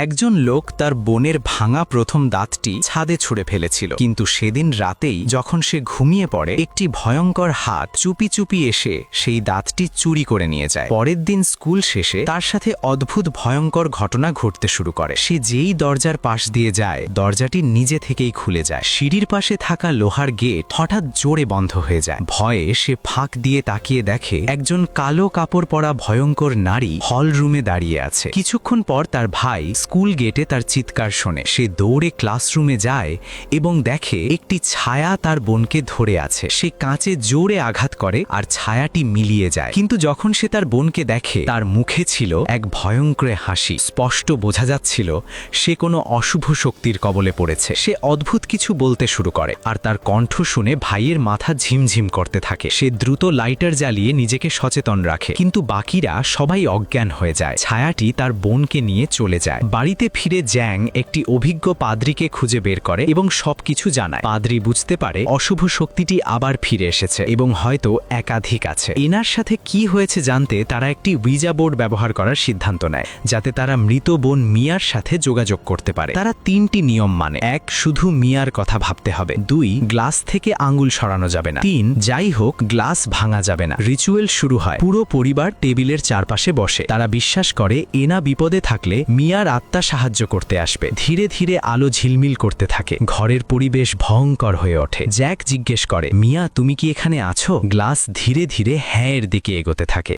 একজন লোক তার বোনের ভাঙা প্রথম দাঁতটি ছাদে ছুঁড়ে ফেলেছিল, কিন্তু সেদিন রাতেই যখন সে ঘুমিয়ে পড়ে একটি ভয়ঙ্কর হাত চুপি চুপি এসে সেই দাঁতটি চুরি করে নিয়ে যায়। পরের দিন স্কুল শেষে তার সাথে অদ্ভুত ভয়ঙ্কর ঘটনা ঘটতে শুরু করে। সে যেই দরজার পাশ দিয়ে যায় দরজাটি নিজে থেকেই খুলে যায়। সিঁড়ির পাশে থাকা লোহার গেট হঠাৎ জোরে বন্ধ হয়ে যায়। ভয়ে সে ফাঁক দিয়ে তাকিয়ে দেখে একজন কালো কাপড় পরা ভয়ঙ্কর নারী হল রুমে দাঁড়িয়ে আছে। কিছুক্ষণ পর তার ভাই স্কুল গেটে তার চিৎকার শোনে। সে দৌড়ে ক্লাসরুমে যায় এবং দেখে একটি ছায়া তার বোনকে ধরে আছে। সে কাঁচে জোরে আঘাত করে আর ছায়াটি মিলিয়ে যায়, কিন্তু যখন সে তার বোনকে দেখে তার মুখে ছিল এক ভয়ঙ্কর হাসি। স্পষ্ট বোঝা যাচ্ছিল সে কোনো অশুভ শক্তির কবলে পড়েছে। সে অদ্ভুত কিছু বলতে শুরু করে আর তার কণ্ঠ শুনে ভাইয়ের মাথা ঝিমঝিম করতে থাকে। সে দ্রুত লাইটার জ্বালিয়ে নিজেকে সচেতন রাখে, কিন্তু বাকিরা সবাই অজ্ঞান হয়ে যায়। ছায়াটি তার বোনকে নিয়ে চলে যায়। বাড়িতে ফিরে জ্যাং একটি অভিজ্ঞ পাদ্রীকে খুঁজে বের করে এবং সবকিছু জানায়। পাদ্রী বুঝতে পারে অশুভ শক্তিটি আবার ফিরে এসেছে এবং হয়তো একাধিক আছে। এনার সাথে কি হয়েছে জানতে তারা একটি উইজা বোর্ড ব্যবহার করার সিদ্ধান্ত নেয়, যাতে তারা মৃত বোন মিয়ার সাথে যোগাযোগ করতে পারে। তারা 3টি নিয়ম মানে: 1, শুধু মিয়ার কথা ভাবতে হবে; 2, গ্লাস থেকে আঙুল সরানো যাবে না; 3, যাই হোক গ্লাস ভাঙা যাবে না। রিচুয়াল শুরু হয়। পুরো পরিবার টেবিলের চারপাশে বসে। তারা বিশ্বাস করে এনা বিপদে থাকলে মিয়ার আত্মা সাহায্য করতে আসবে। ধীরে ধীরে আলো ঝিলমিল করতে থাকে। ঘরের পরিবেশ ভয়ঙ্কর হয়ে ওঠে। জ্যাক জিজ্ঞেস করে, মিয়া তুমি কি এখানে আছো? গ্লাস ধীরে ধীরে হ্যাঁ এর দিকে এগোতে থাকে।